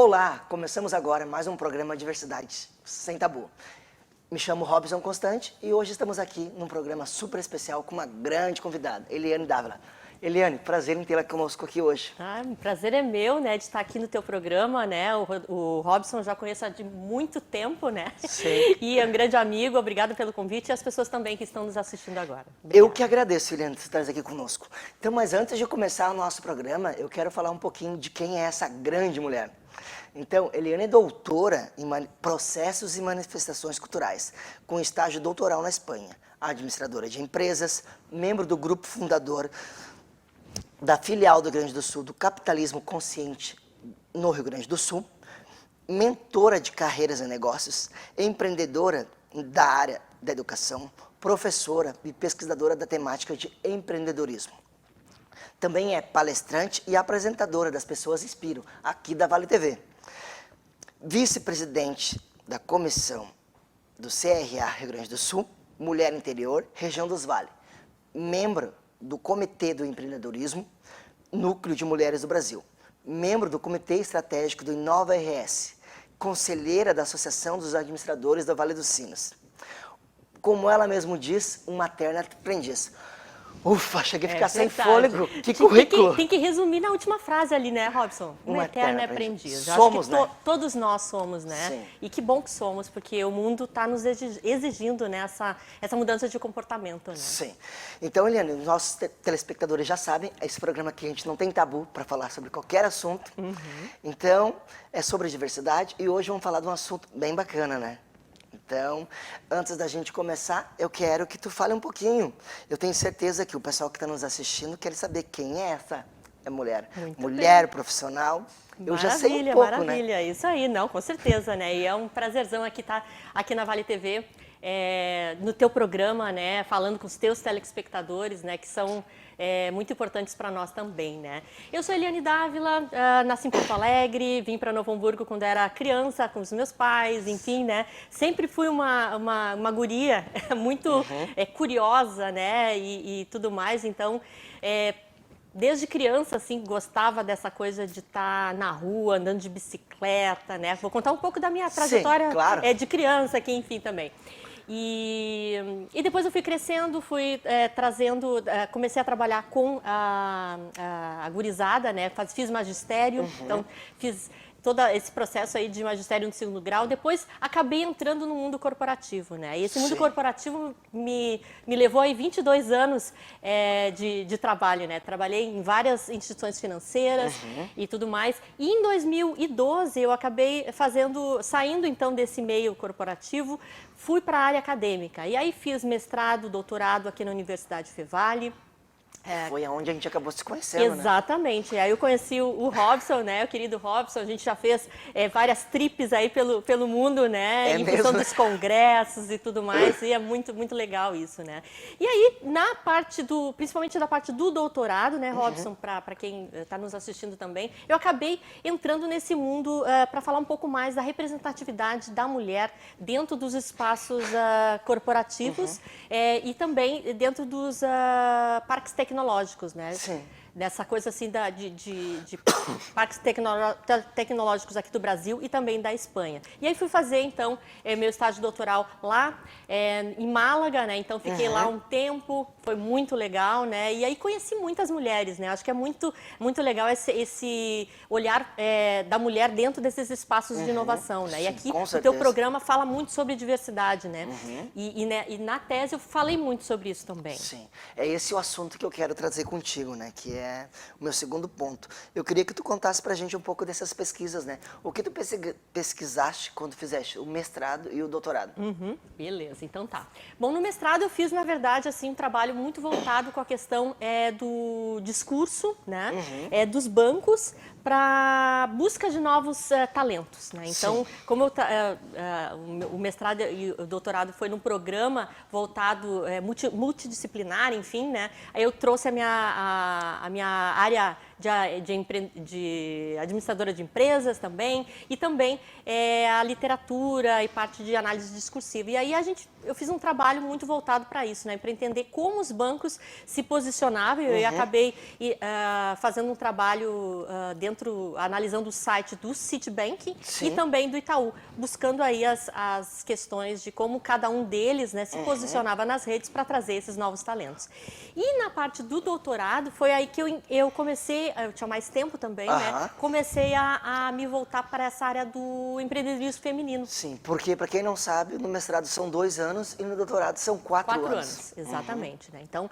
Olá, começamos agora mais um programa Diversidade Sem Tabu. Me chamo Robson Constante e hoje estamos aqui num programa super especial com uma grande convidada, Eliane Dávila. Eliane, prazer em tê-la conosco aqui hoje. O prazer é meu, né, de estar aqui no teu programa, né? O Robson já conheço há de muito tempo, né? Sim. E é um grande amigo, obrigado pelo convite e as pessoas também que estão nos assistindo agora. Obrigada. Eu que agradeço, Eliane, por estar aqui conosco. Então, mas antes de começar o nosso programa, eu quero falar um pouquinho de quem é essa grande mulher. Então, Eliane é doutora em processos e manifestações culturais, com estágio doutoral na Espanha, administradora de empresas, membro do grupo fundador da filial do Rio Grande do Sul do Capitalismo Consciente no Rio Grande do Sul, mentora de carreiras e negócios, empreendedora da área da educação, professora e pesquisadora da temática de empreendedorismo. Também é palestrante e apresentadora das Pessoas Inspiram, aqui da Vale TV. Vice-presidente da comissão do CRA Rio Grande do Sul, Mulher Interior, Região dos Vale. Membro do Comitê do Empreendedorismo, Núcleo de Mulheres do Brasil. Membro do Comitê Estratégico do Inova RS. Conselheira da Associação dos Administradores da Vale dos Sinos. Como ela mesmo diz, uma eterna aprendiz. Ufa, cheguei a ficar sem fôlego. Que currículo! Tem que resumir na última frase ali, né, Robson? Uma eterna aprendiz. Somos, acho que né? Todos nós somos, né? Sim. E que bom que somos, porque o mundo está nos exigindo, né, essa mudança de comportamento, né? Sim. Então, Eliane, nossos telespectadores já sabem, esse programa aqui a gente não tem tabu para falar sobre qualquer assunto. Uhum. Então, é sobre diversidade e hoje vamos falar de um assunto bem bacana, né? Então, antes da gente começar, eu quero que tu fale um pouquinho. Eu tenho certeza que o pessoal que está nos assistindo quer saber quem é essa mulher. Muito mulher bem. Profissional. Eu Maravilha, já sei um pouco, maravilha. né? Isso aí, não, com certeza, né? E é um prazerzão estar aqui na Vale TV, no teu programa, né? Falando com os teus telespectadores, né? Que são muito importantes para nós também, né? Eu sou Eliane Dávila, nasci em Porto Alegre, vim para Novo Hamburgo quando era criança, com os meus pais, enfim, né? Sempre fui uma guria muito curiosa, né? E tudo mais, então... Desde criança, assim, gostava dessa coisa de estar na rua, andando de bicicleta, né? Vou contar um pouco da minha trajetória. Sim, claro. De criança aqui, enfim, também. E depois eu fui crescendo, comecei a trabalhar com a gurizada, né? Fiz magistério, então fiz todo esse processo aí de magistério no segundo grau. Depois acabei entrando no mundo corporativo, né? E esse mundo corporativo me levou aí 22 anos de trabalho, né? Trabalhei em várias instituições financeiras e tudo mais. E em 2012 eu acabei saindo então desse meio corporativo, fui para a área acadêmica. E aí fiz mestrado, doutorado aqui na Universidade Fevale. Foi aonde a gente acabou se conhecendo, Exatamente. Aí eu conheci o Robson, né? O querido Robson. A gente já fez várias trips aí pelo mundo, né? Em função dos congressos e tudo mais. E é muito, muito legal isso, né? E aí, principalmente da parte do doutorado, né, Robson, para quem está nos assistindo também, eu acabei entrando nesse mundo para falar um pouco mais da representatividade da mulher dentro dos espaços corporativos e também dentro dos parques tecnológicos, né? Sim. Dessa coisa assim de parques tecnológicos aqui do Brasil e também da Espanha. E aí fui fazer, então, meu estágio doutoral lá em Málaga, né? Então fiquei lá um tempo, foi muito legal, né? E aí conheci muitas mulheres, né? Acho que é muito, muito legal esse olhar da mulher dentro desses espaços de inovação, né? Sim, e aqui o teu programa fala muito sobre diversidade, né? E na tese eu falei muito sobre isso também. Sim, é esse o assunto que eu quero trazer contigo, né? Que é o meu segundo ponto. Eu queria que tu contasse pra gente um pouco dessas pesquisas, né? O que tu pesquisaste quando fizeste o mestrado e o doutorado? Beleza, então tá. Bom, no mestrado eu fiz, na verdade, assim, um trabalho muito voltado com a questão do discurso, né? Dos bancos para busca de novos talentos, né? Então, como o mestrado e o doutorado foi num programa voltado, multidisciplinar, enfim, né? Aí eu trouxe a minha área de administradora de empresas também, e também a literatura e parte de análise discursiva. E aí a gente eu fiz um trabalho muito voltado para isso, né? Para entender como os bancos se posicionavam. Eu acabei fazendo um trabalho analisando o site do Citibank e também do Itaú, buscando aí as questões de como cada um deles, né, se posicionava nas redes para trazer esses novos talentos. E na parte do doutorado, foi aí que eu comecei, eu tinha mais tempo também, né? Comecei a me voltar para essa área do empreendedorismo feminino. Sim, porque para quem não sabe, no mestrado são 2 anos e no doutorado são 4 anos. 4 anos, exatamente. Né? Então,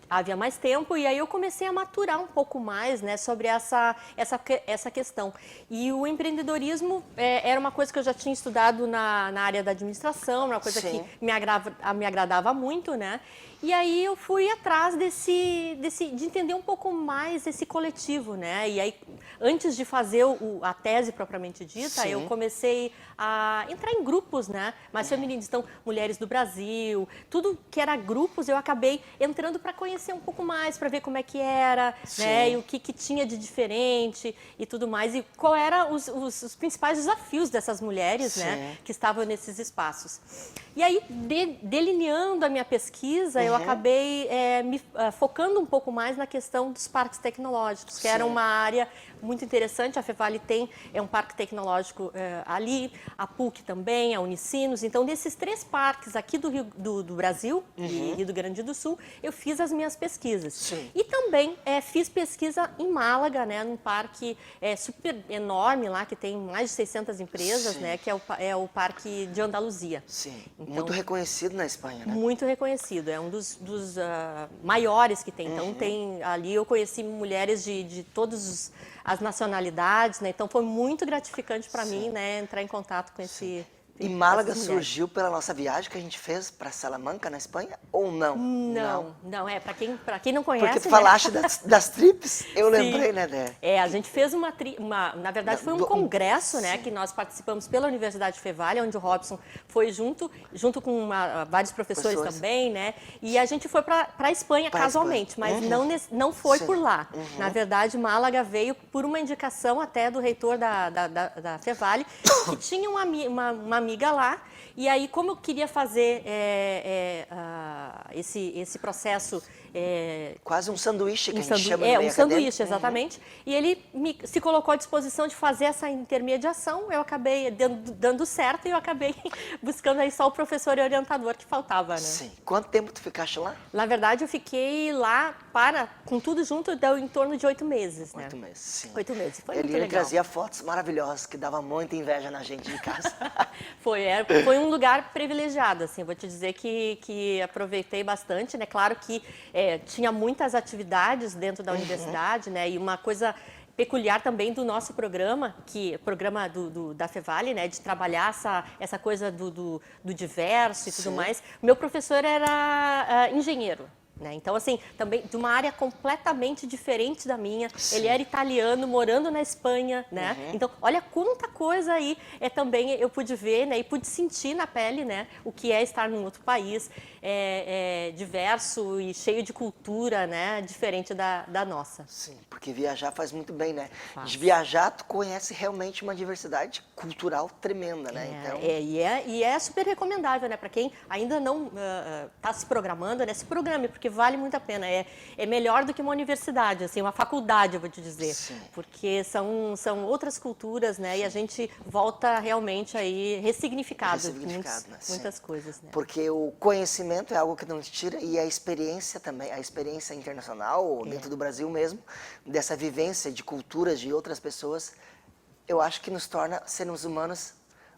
havia mais tempo e aí eu comecei a maturar um pouco mais, né, sobre essa questão. E o empreendedorismo era uma coisa que eu já tinha estudado na área da administração, uma coisa que me agradava muito, né? E aí eu fui atrás de entender um pouco mais esse coletivo, né? E aí, antes de fazer a tese propriamente dita, eu comecei a entrar em grupos, né? Mais femininos. Então, mulheres do Brasil, tudo que era grupos, eu acabei entrando para conhecer um pouco mais, para ver como é que era, né? E o que tinha de diferente e tudo mais. E qual eram os principais desafios dessas mulheres, né? Que estavam nesses espaços. E aí, delineando a minha pesquisa, eu acabei me focando um pouco mais na questão dos parques tecnológicos, que era uma área muito interessante. A Fevale tem um parque tecnológico ali, a PUC também, a Unicinos. Então, desses 3 parques aqui do Brasil e Rio Grande do Sul, eu fiz as minhas pesquisas. E também fiz pesquisa em Málaga, né, num parque super enorme lá, que tem mais de 600 empresas, né, que é o Parque de Andaluzia. Então, muito reconhecido na Espanha, né? Muito reconhecido, é um dos maiores que tem. Então, ali eu conheci mulheres de todas as nacionalidades, né? Então, foi muito gratificante para mim, né, entrar em contato com esse... E Málaga surgiu pela nossa viagem que a gente fez para Salamanca, na Espanha, ou não? Não, para quem não conhece... Porque tu falaste das trips, eu lembrei, né? A gente fez na verdade foi um congresso, né, que nós participamos pela Universidade Fevale, onde o Robson foi junto com vários professores também, né, e a gente foi para a Espanha casualmente, mas não foi por lá. Na verdade, Málaga veio por uma indicação até do reitor da Fevale, que tinha uma amiga lá, e aí como eu queria fazer esse processo... quase um sanduíche que a gente chama no meio um sanduíche, exatamente. E ele se colocou à disposição de fazer essa intermediação, eu acabei dando certo e eu acabei buscando aí só o professor e orientador que faltava, né? Sim. Quanto tempo tu ficaste lá? Na verdade, eu fiquei lá com tudo junto, deu em torno de 8 meses, né? 8 meses, sim. 8 meses, foi muito Ele legal. trazia fotos maravilhosas, que dava muita inveja na gente de casa. Foi um lugar privilegiado, assim, vou te dizer que aproveitei bastante, né? Claro que tinha muitas atividades dentro da universidade, né? E uma coisa peculiar também do nosso programa, programa da Fevale, né? De trabalhar essa coisa do diverso e tudo mais. Meu professor era engenheiro. Né? Então, assim, também de uma área completamente diferente da minha. Ele era italiano, morando na Espanha, né? Então, olha quanta coisa aí também eu pude ver, né? E pude sentir na pele, né? O que é estar num outro país diverso e cheio de cultura, né? Diferente da nossa. Sim, porque viajar faz muito bem, né? De viajar, tu conhece realmente uma diversidade cultural tremenda, né? Então... E é super recomendável, né? Para quem ainda não está se programando, né? Se programe, porque vale muito a pena. É melhor do que uma universidade, assim, uma faculdade, eu vou te dizer. Sim. Porque são outras culturas, né? Sim. E a gente volta realmente aí ressignificado muitas coisas, né? Porque o conhecimento é algo que não te tira e a experiência também, a experiência internacional, dentro do Brasil mesmo, dessa vivência de culturas de outras pessoas, eu acho que nos torna seres humanos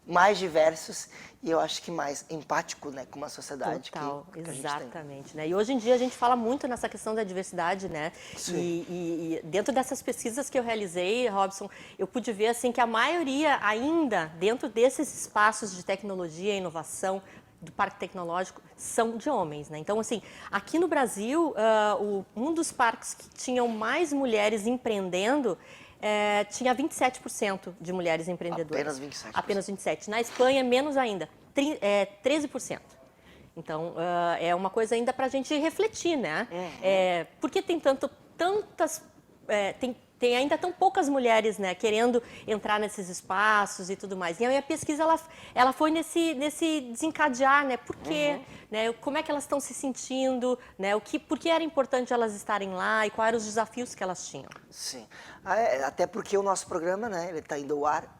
mais diversos e eu acho que mais empático, né, com uma sociedade Total, que exatamente, né? E hoje em dia a gente fala muito nessa questão da diversidade, né? E dentro dessas pesquisas que eu realizei, Robson, eu pude ver assim que a maioria ainda dentro desses espaços de tecnologia e inovação do parque tecnológico são de homens, né? Então, assim, aqui no Brasil, um dos parques que tinham mais mulheres empreendendo tinha 27% de mulheres empreendedoras. Apenas 27%. Apenas 27%. Na Espanha, menos ainda, 13%. Então, é uma coisa ainda para a gente refletir, né? Por que tem tem tem ainda tão poucas mulheres, né, querendo entrar nesses espaços e tudo mais. E a minha pesquisa, ela foi nesse desencadear, né, por quê, né, como é que elas estão se sentindo, né, por que era importante elas estarem lá e quais eram os desafios que elas tinham. Sim. Até porque o nosso programa, né, ele está indo ao ar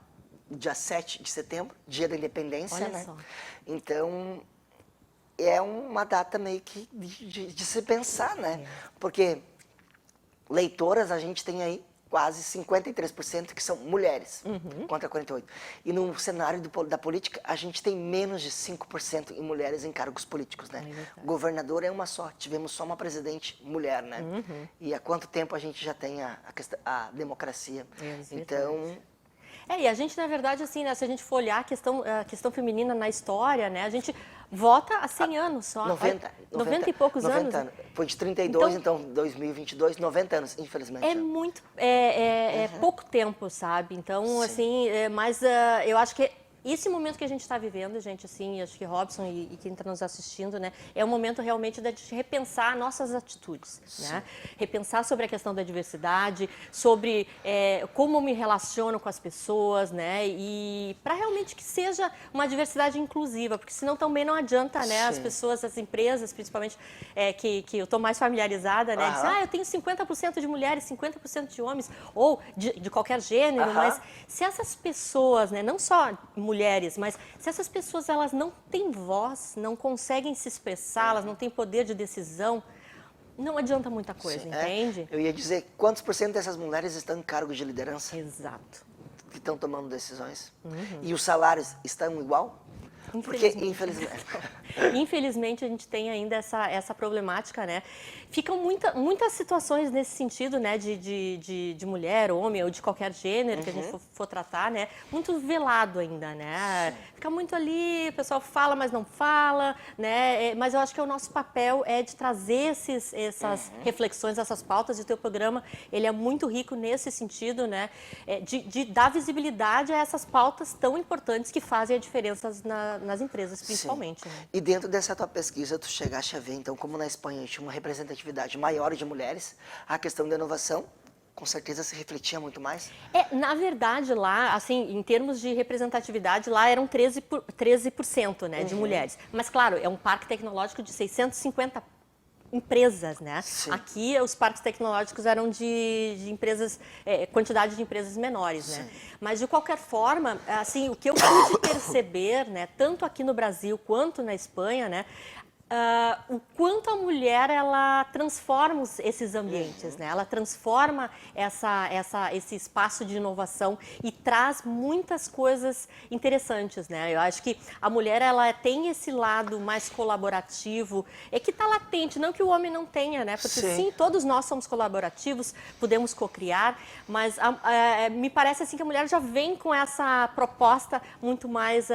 dia 7 de setembro, dia da independência, Olha né? só. Então, é uma data meio que de se pensar, né? Porque leitoras a gente tem aí quase 53% que são mulheres, contra 48%. E no cenário da política, a gente tem menos de 5% em mulheres em cargos políticos, né? Governador é uma só, tivemos só uma presidente mulher, né? E há quanto tempo a gente já tem a democracia? Então... E a gente, na verdade, assim, né, se a gente for olhar a questão feminina na história, né, a gente vota há 100 anos só. 90 e poucos 90 anos. Foi de 32, então 2022, 90 anos, infelizmente. É muito, pouco tempo, sabe? Então, assim, mas eu acho que esse momento que a gente está vivendo, gente, assim, acho que Robson e quem está nos assistindo, né, é o momento realmente de repensar nossas atitudes, né? Repensar sobre a questão da diversidade, sobre como eu me relaciono com as pessoas, né? E para realmente que seja uma diversidade inclusiva, porque senão também não adianta, né? As pessoas, as empresas, principalmente, que eu estou mais familiarizada, né? Dizem, eu tenho 50% de mulheres, 50% de homens, ou de qualquer gênero, mas se essas pessoas, né, não só mulheres, mas se essas pessoas elas não têm voz, não conseguem se expressar, elas não têm poder de decisão, não adianta muita coisa, entende? Eu ia dizer, quantos por cento dessas mulheres estão em cargos de liderança? Exato. Que estão tomando decisões? E os salários estão igual? Porque, infelizmente, a gente tem ainda essa problemática, né? Ficam muitas situações nesse sentido, né? De mulher, homem ou de qualquer gênero que a gente for tratar, né? Muito velado ainda, né? Fica muito ali, o pessoal fala, mas não fala, né? Mas eu acho que o nosso papel é de trazer essas reflexões, essas pautas, e o teu programa, ele é muito rico nesse sentido, né? De dar visibilidade a essas pautas tão importantes que fazem a diferença nas empresas, principalmente. Né? E dentro dessa tua pesquisa, tu chegaste a ver, então, como na Espanha tinha uma representatividade maior de mulheres, a questão da inovação, com certeza se refletia muito mais? Na verdade, lá, assim, em termos de representatividade, lá eram 13%, né, de mulheres. Mas, claro, é um parque tecnológico de 650 empresas, né? Aqui os parques tecnológicos eram de empresas, quantidade de empresas menores, né? Mas de qualquer forma, assim, o que eu pude perceber, né, tanto aqui no Brasil quanto na Espanha, né, o quanto a mulher ela transforma esses ambientes, né? Ela transforma esse espaço de inovação e traz muitas coisas interessantes, né? Eu acho que a mulher ela tem esse lado mais colaborativo, que está latente, não que o homem não tenha, né? Porque sim, todos nós somos colaborativos, podemos cocriar, mas me parece assim que a mulher já vem com essa proposta muito mais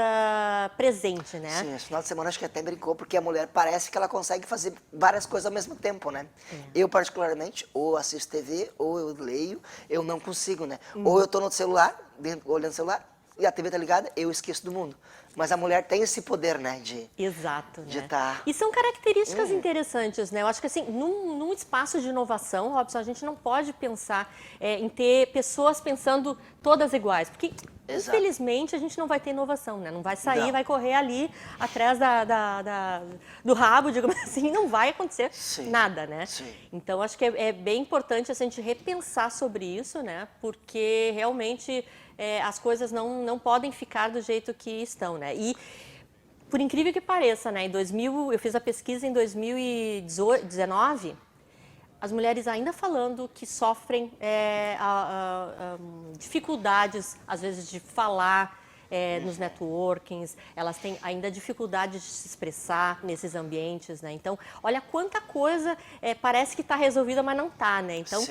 presente, né? Sim, esse final de semana acho que até brincou, porque a mulher parece que ela consegue fazer várias coisas ao mesmo tempo, né? Eu, particularmente, ou assisto TV, ou eu leio, eu não consigo, né? Ou eu tô no celular, olhando o celular, e a TV tá ligada, eu esqueço do mundo. Mas a mulher tem esse poder, né? Exato, de né? E tá... são características interessantes, né? Eu acho que assim, num espaço de inovação, Robson, a gente não pode pensar em ter pessoas pensando todas iguais, porque infelizmente a gente não vai ter inovação, né? Não vai sair, vai correr ali atrás do rabo, digamos assim, não vai acontecer nada, né? Então acho que é bem importante a gente repensar sobre isso, né? Porque realmente as coisas não podem ficar do jeito que estão, né? E por incrível que pareça, né? Eu fiz a pesquisa em 2019. As mulheres ainda falando que sofrem dificuldades, às vezes, de falar nos networkings, elas têm ainda dificuldade de se expressar nesses ambientes, né? Então, olha quanta coisa parece que está resolvida, mas não está, né? Então,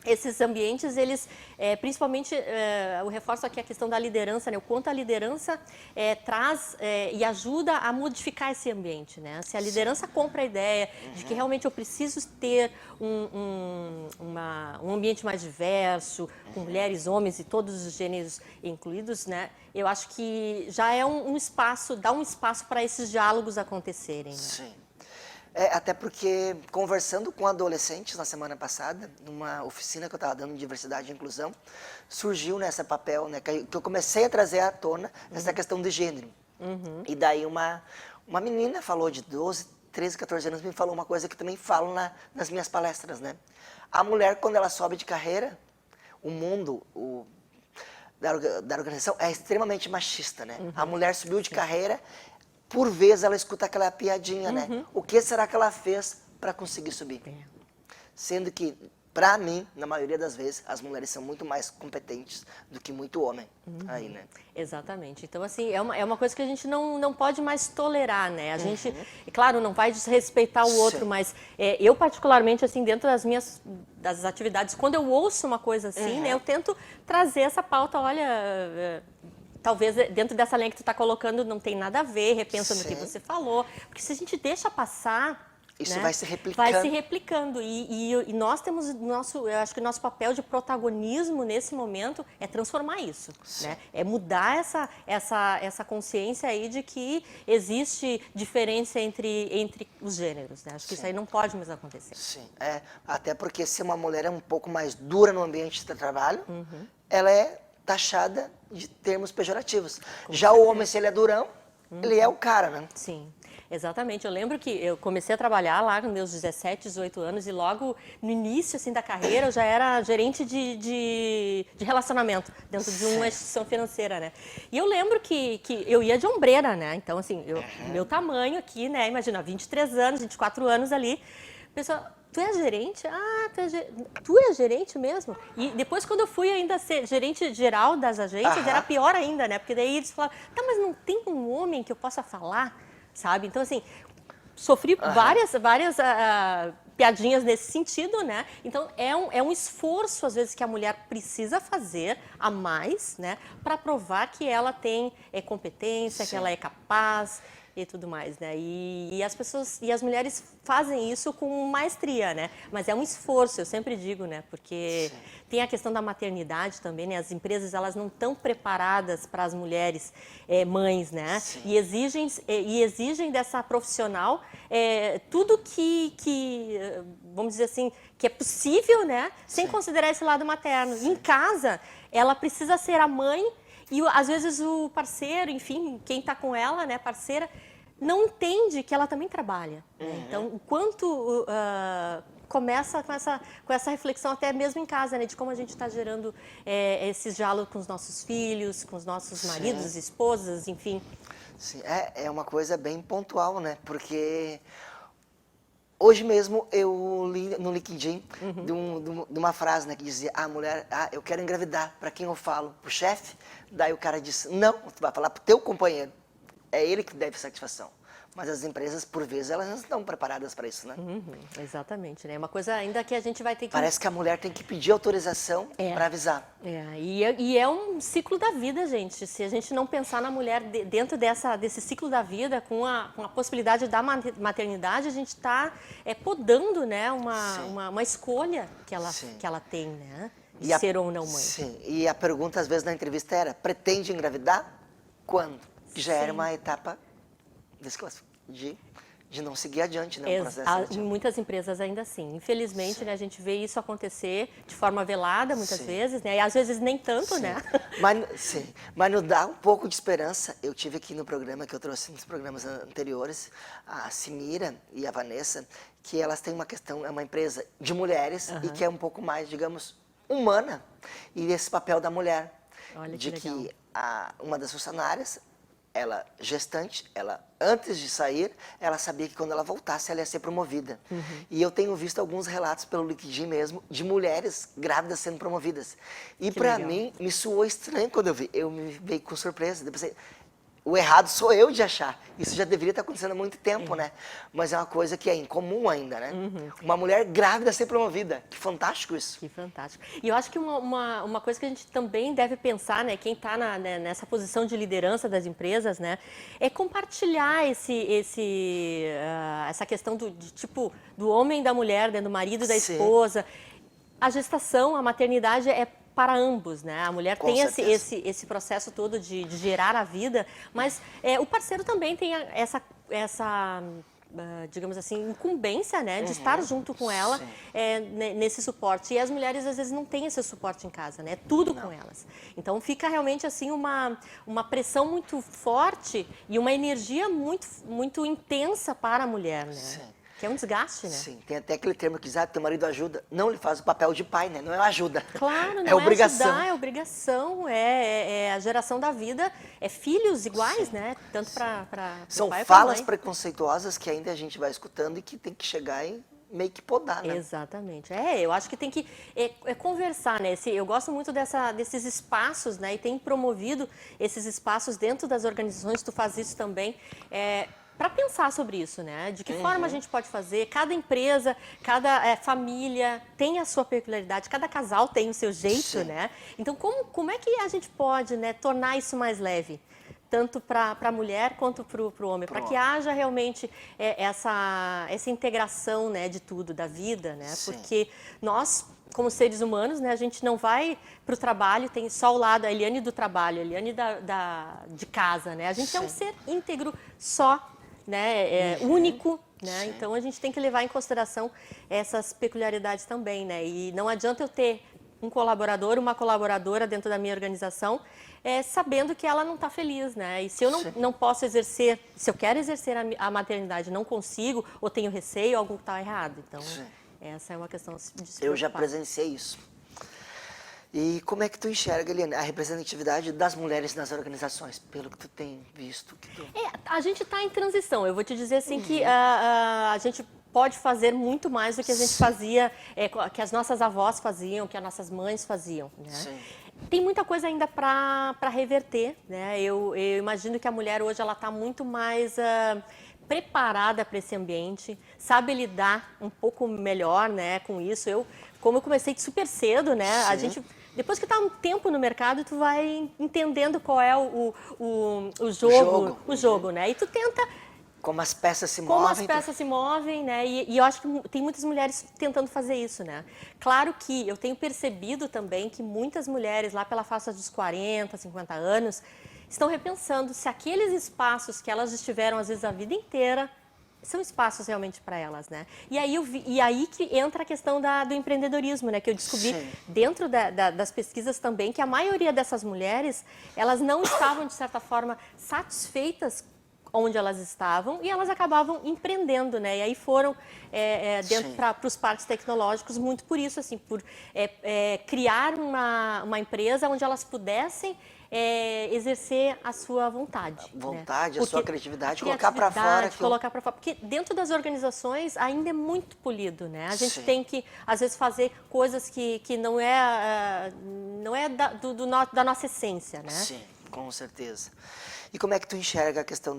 esses ambientes, eles, principalmente, eu reforço aqui a questão da liderança, né? O quanto a liderança traz e ajuda a modificar esse ambiente, né? Se a liderança compra a ideia de que realmente eu preciso ter um ambiente mais diverso, com mulheres, homens e todos os gêneros incluídos, né? Eu acho que já é um espaço, dá um espaço para esses diálogos acontecerem, né? Sim. Até porque, conversando com adolescentes na semana passada, numa oficina que eu estava dando de diversidade e inclusão, surgiu nesse papel, né, que eu comecei a trazer à tona essa questão de gênero. E daí uma menina falou de 12, 13, 14 anos, me falou uma coisa que eu também falo nas minhas palestras, né? A mulher, quando ela sobe de carreira, o mundo da organização é extremamente machista, né? A mulher subiu de carreira, por vezes ela escuta aquela piadinha, né? O que será que ela fez para conseguir subir? Sendo que, para mim, na maioria das vezes, as mulheres são muito mais competentes do que muito homem. Aí, né? Exatamente. Então, assim, é uma coisa que a gente não pode mais tolerar, né? A gente, claro, não vai desrespeitar o outro, Sim. mas eu, particularmente, assim, dentro das atividades, quando eu ouço uma coisa assim, né, eu tento trazer essa pauta, olha... Talvez dentro dessa linha que tu está colocando não tem nada a ver, repensa no que você falou. Porque se a gente deixa passar... Isso, né, vai se replicando. Vai se replicando. E nós temos eu acho que o nosso papel de protagonismo nesse momento é transformar isso. Né? É mudar essa consciência aí de que existe diferença entre os gêneros. Né? Acho que isso aí não pode mais acontecer. Sim, até porque se uma mulher é um pouco mais dura no ambiente de trabalho, ela é taxada de termos pejorativos. Já o homem, se ele é durão, ele é o cara, né? Sim, exatamente. Eu lembro que eu comecei a trabalhar lá com meus 17, 18 anos e logo no início assim, da carreira eu já era gerente de relacionamento dentro de uma instituição financeira, né? E eu lembro que eu ia de ombreira, né? Então, assim, meu tamanho aqui, né? Imagina, 23 anos, 24 anos ali, pessoal... Tu é gerente? Ah, tu é gerente mesmo? E depois, quando eu fui ainda ser gerente geral das agências, era pior ainda, né? Porque daí eles falavam, tá, mas não tem um homem que eu possa falar, sabe? Então, assim, sofri várias piadinhas nesse sentido, né? Então, é um esforço, às vezes, que a mulher precisa fazer a mais, né? Para provar que ela tem competência, que ela é capaz... e tudo mais, né? E as pessoas e as mulheres fazem isso com maestria, né? Mas é um esforço, eu sempre digo, né? Porque tem a questão da maternidade também, né? As empresas elas não estão preparadas para as mulheres mães, né? E exigem dessa profissional tudo que vamos dizer assim que é possível, né? Sem considerar esse lado materno. Em casa, ela precisa ser a mãe. E às vezes o parceiro, enfim, quem está com ela, né, parceira, não entende que ela também trabalha. Né? Então, o quanto começa com essa reflexão até mesmo em casa, né, de como a gente está gerando esses diálogos com os nossos filhos, com os nossos maridos, esposas, enfim. Sim, é uma coisa bem pontual, né? Porque hoje mesmo eu li no LinkedIn de uma frase, né, que dizia, mulher, eu quero engravidar, para quem eu falo? Pro chefe? Daí o cara disse, não, tu vai falar pro teu companheiro, é ele que deve satisfação. Mas as empresas, por vezes, elas não estão preparadas para isso, né? Exatamente, né? É uma coisa ainda que a gente vai ter que... Parece que a mulher tem que pedir autorização para avisar. E é um ciclo da vida, gente. Se a gente não pensar na mulher dentro desse ciclo da vida, com a possibilidade da maternidade, a gente está podando, né, uma escolha que ela tem, né? De ser ou não mãe. Sim, e a pergunta, às vezes, na entrevista era, pretende engravidar? Quando? Que já era uma etapa de não seguir adiante, né? Em muitas empresas ainda assim. Infelizmente, né, a gente vê isso acontecer de forma velada, muitas vezes, né? E às vezes nem tanto, né? Mas nos dá um pouco de esperança. Eu tive aqui no programa, que eu trouxe nos programas anteriores, a Simira e a Vanessa, que elas têm uma questão, é uma empresa de mulheres e que é um pouco mais, digamos, humana. E esse papel da mulher. Olha de que que uma das funcionárias, ela gestante, ela antes de sair, ela sabia que quando ela voltasse ela ia ser promovida. E eu tenho visto alguns relatos pelo LinkedIn mesmo de mulheres grávidas sendo promovidas. E para mim me soou estranho quando eu vi. Eu me veio com surpresa. Depois, o errado sou eu de achar. Isso já deveria estar acontecendo há muito tempo, né? Mas é uma coisa que é incomum ainda, né? Uma mulher grávida ser promovida. Que fantástico isso. Que fantástico. E eu acho que uma coisa que a gente também deve pensar, né? Quem está nessa posição de liderança das empresas, né? É compartilhar essa questão do homem e da mulher, né, do marido e da esposa. A gestação, a maternidade é para ambos, né? A mulher tem esse processo todo de gerar a vida, mas o parceiro também tem essa digamos assim, incumbência, né, de estar junto com ela nesse suporte. E as mulheres, às vezes, não têm esse suporte em casa, né? É tudo com elas. Então, fica realmente, assim, uma pressão muito forte e uma energia muito intensa para a mulher, né? Sim. Que é um desgaste, né? Sim, tem até aquele termo que diz, teu marido ajuda. Não, ele faz o papel de pai, né? Não é ajuda. Claro, não é obrigação. ajudar, é obrigação, é a geração da vida, é filhos iguais, né? Tanto para São pai falas mãe. preconceituosas que ainda a gente vai escutando e que tem que chegar e meio que podar, né? Exatamente. Eu acho que tem que conversar, né? Eu gosto muito desses espaços, né? E tem promovido esses espaços dentro das organizações, tu faz isso também, para pensar sobre isso, né? De que forma a gente pode fazer? Cada empresa, cada família tem a sua peculiaridade, cada casal tem o seu jeito, Sim. né? Então, como é que a gente pode, né, tornar isso mais leve? Tanto para a mulher quanto para o homem, para que haja realmente essa integração, né, de tudo, da vida, né? Sim. Porque nós, como seres humanos, né, a gente não vai para o trabalho, tem só o lado, a Eliane do trabalho, a Eliane de casa, né? A gente é um ser íntegro só, né, único, né? Então a gente tem que levar em consideração essas peculiaridades também, né? E não adianta eu ter um colaborador, uma colaboradora dentro da minha organização, sabendo que ela não está feliz, né? E se eu não posso exercer, se eu quero exercer a maternidade, não consigo, ou tenho receio, algo está errado. Então, essa é uma questão de se preocupar. Eu já presenciei isso. E como é que tu enxerga, Eliane, a representatividade das mulheres nas organizações, pelo que tu tem visto? A gente está em transição. Eu vou te dizer assim que a gente pode fazer muito mais do que a gente fazia, que as nossas avós faziam, que as nossas mães faziam, né? Sim. Tem muita coisa ainda para reverter, né? Eu imagino que a mulher hoje ela está muito mais preparada para esse ambiente, sabe lidar um pouco melhor, né, com isso. Como eu comecei super cedo, né? A gente depois que está um tempo no mercado, tu vai entendendo qual é o jogo, né? E tu tenta como as peças se como movem. as peças se movem, né? E eu acho que tem muitas mulheres tentando fazer isso, né? Claro que eu tenho percebido também que muitas mulheres lá pela faixa dos 40, 50 anos estão repensando se aqueles espaços que elas estiveram às vezes a vida inteira são espaços realmente para elas, né? E aí que entra a questão do empreendedorismo, né? Que eu descobri dentro das pesquisas também que a maioria dessas mulheres, elas não estavam, de certa forma, satisfeitas onde elas estavam e elas acabavam empreendendo, né? E aí foram dentro para os parques tecnológicos muito por isso, assim, por criar uma empresa onde elas pudessem exercer a sua vontade. Vontade, né? a sua criatividade, colocar para fora. Colocar para fora. Porque dentro das organizações ainda é muito polido, né? A gente tem que, às vezes, fazer coisas que não é da nossa essência, né? Sim, com certeza. E como é que tu enxerga a questão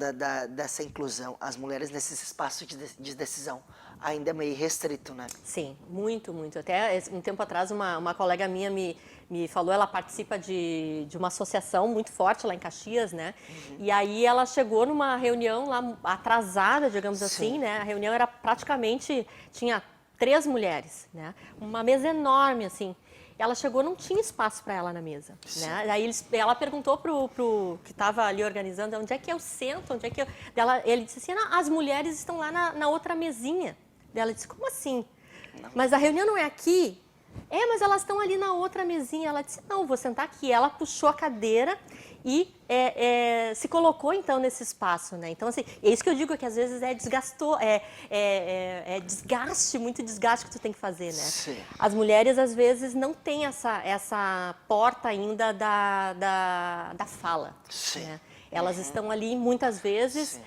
dessa inclusão, as mulheres nesses espaços de decisão? Ainda é meio restrito, né? Sim, muito, muito. Até um tempo atrás, uma colega minha me falou, ela participa de uma associação muito forte lá em Caxias, né? E aí ela chegou numa reunião lá atrasada, digamos assim, né? A reunião era praticamente, tinha 3 mulheres, né? Uma mesa enorme, assim. Ela chegou, não tinha espaço para ela na mesa, né? Aí ela perguntou pro que estava ali organizando, onde é que eu sento, onde é que eu... Ele disse assim, as mulheres estão lá na outra mesinha. Ela disse, como assim? Não. Mas a reunião não é aqui? Mas elas estão ali na outra mesinha. Ela disse, não, vou sentar aqui. Ela puxou a cadeira e se colocou, então, nesse espaço, né? Então, assim, é isso que eu digo, que às vezes desgaste, muito desgaste que tu tem que fazer, né? Sim. As mulheres, às vezes, não têm essa porta ainda da fala. Sim. Né? Elas estão ali, muitas vezes...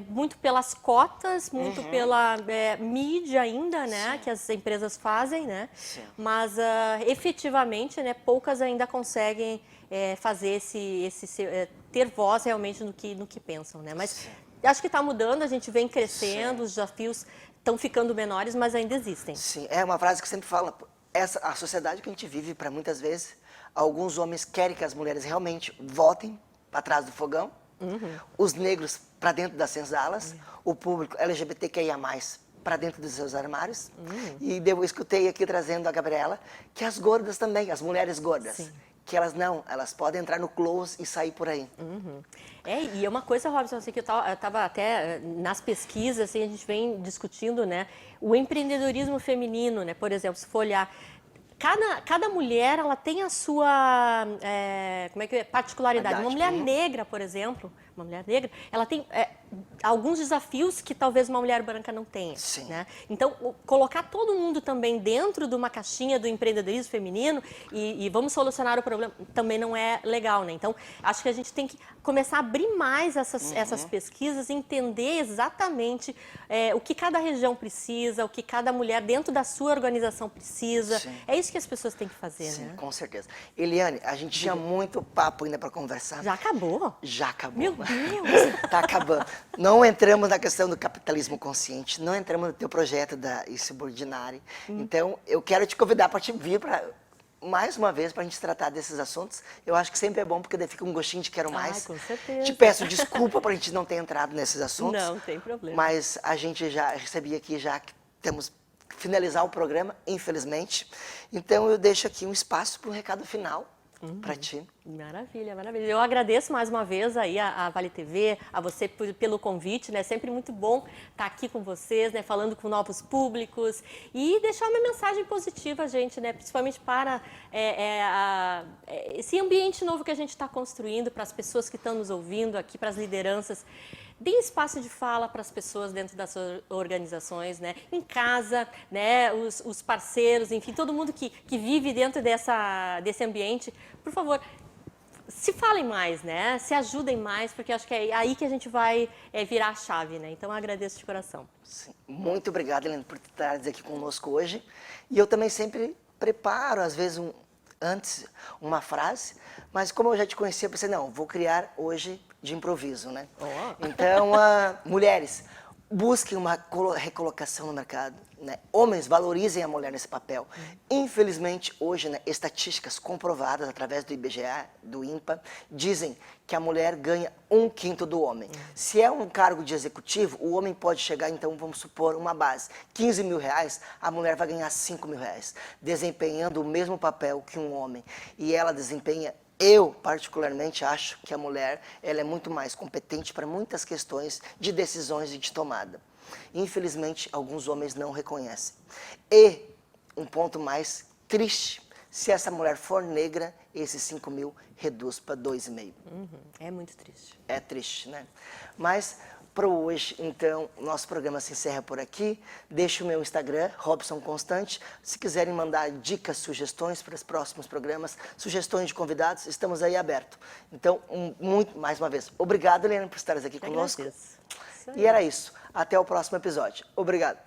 muito pelas cotas, muito pela mídia ainda, né, que as empresas fazem, né, mas efetivamente, né, poucas ainda conseguem fazer ter voz realmente no que pensam, né, mas acho que está mudando, a gente vem crescendo, os desafios estão ficando menores, mas ainda existem. Sim, é uma frase que sempre fala, a sociedade que a gente vive, para muitas vezes, alguns homens querem que as mulheres realmente votem para trás do fogão, os negros para dentro das senzalas, o público LGBTQIA+, para dentro dos seus armários. E eu escutei aqui, trazendo a Gabriela, que as gordas também, as mulheres gordas, que elas podem entrar no close e sair por aí. E é uma coisa, Robson, assim, que eu tava até nas pesquisas, assim, a gente vem discutindo, né, o empreendedorismo feminino, né, por exemplo, se for olhar, cada mulher, ela tem a sua, particularidade. Uma mulher negra, por exemplo, uma mulher negra, ela tem alguns desafios que talvez uma mulher branca não tenha. Sim. Né? Então, colocar todo mundo também dentro de uma caixinha do empreendedorismo feminino e vamos solucionar o problema também não é legal, né? Então, acho que a gente tem que começar a abrir mais essas pesquisas e entender exatamente o que cada região precisa, o que cada mulher dentro da sua organização precisa. Sim. É isso que as pessoas têm que fazer, Sim, né? com certeza. Eliane, a gente tinha muito papo ainda para conversar. Já acabou? Já acabou. Meu Deus! Tá acabando. Não entramos na questão do capitalismo consciente, não entramos no teu projeto da Insubordinare. Então, eu quero te convidar para te vir mais uma vez para a gente tratar desses assuntos. Eu acho que sempre é bom, porque daí fica um gostinho de quero mais. Com certeza. Te peço desculpa para a gente não ter entrado nesses assuntos. Não, tem problema. Mas a gente já recebi aqui, já que temos que finalizar o programa, infelizmente. Então, eu deixo aqui um espaço para um recado final para ti. Maravilha, maravilha. Eu agradeço mais uma vez aí a Vale TV, a você pelo convite, né? Sempre muito bom estar aqui com vocês, né? Falando com novos públicos e deixar uma mensagem positiva, gente, né? Principalmente para esse ambiente novo que a gente está construindo, para as pessoas que estão nos ouvindo aqui, para as lideranças. Deem espaço de fala para as pessoas dentro das suas organizações, né? Em casa, né? Os parceiros, enfim, todo mundo que vive dentro desse ambiente, por favor, se falem mais, né? Se ajudem mais, porque acho que é aí que a gente vai virar a chave, né? Então, eu agradeço de coração. Sim. Muito obrigado, Helena, por estar aqui conosco hoje. E eu também sempre preparo, às vezes, antes uma frase, mas como eu já te conhecia, eu pensei, não, vou criar hoje de improviso, né? Oh. Então, mulheres, busquem uma recolocação no mercado, né? Homens, valorizem a mulher nesse papel. Infelizmente, hoje, né, estatísticas comprovadas através do IBGE, do INPA, dizem que a mulher ganha 1/5 do homem. Se é um cargo de executivo, o homem pode chegar, então, vamos supor, uma base, 15 mil reais, a mulher vai ganhar 5 mil reais, desempenhando o mesmo papel que um homem. E ela desempenha. Eu, particularmente, acho que a mulher ela é muito mais competente para muitas questões de decisões e de tomada. Infelizmente, alguns homens não reconhecem. E, um ponto mais triste, se essa mulher for negra, esses 5 mil reduz para 2,5. É muito triste. É triste, né? Mas, para hoje, então, nosso programa se encerra por aqui. Deixe o meu Instagram, Robson Constante. Se quiserem mandar dicas, sugestões para os próximos programas, sugestões de convidados, estamos aí abertos. Então, mais uma vez, obrigado, Helena, por estar aqui conosco. Agradeço. E era isso. Até o próximo episódio. Obrigado.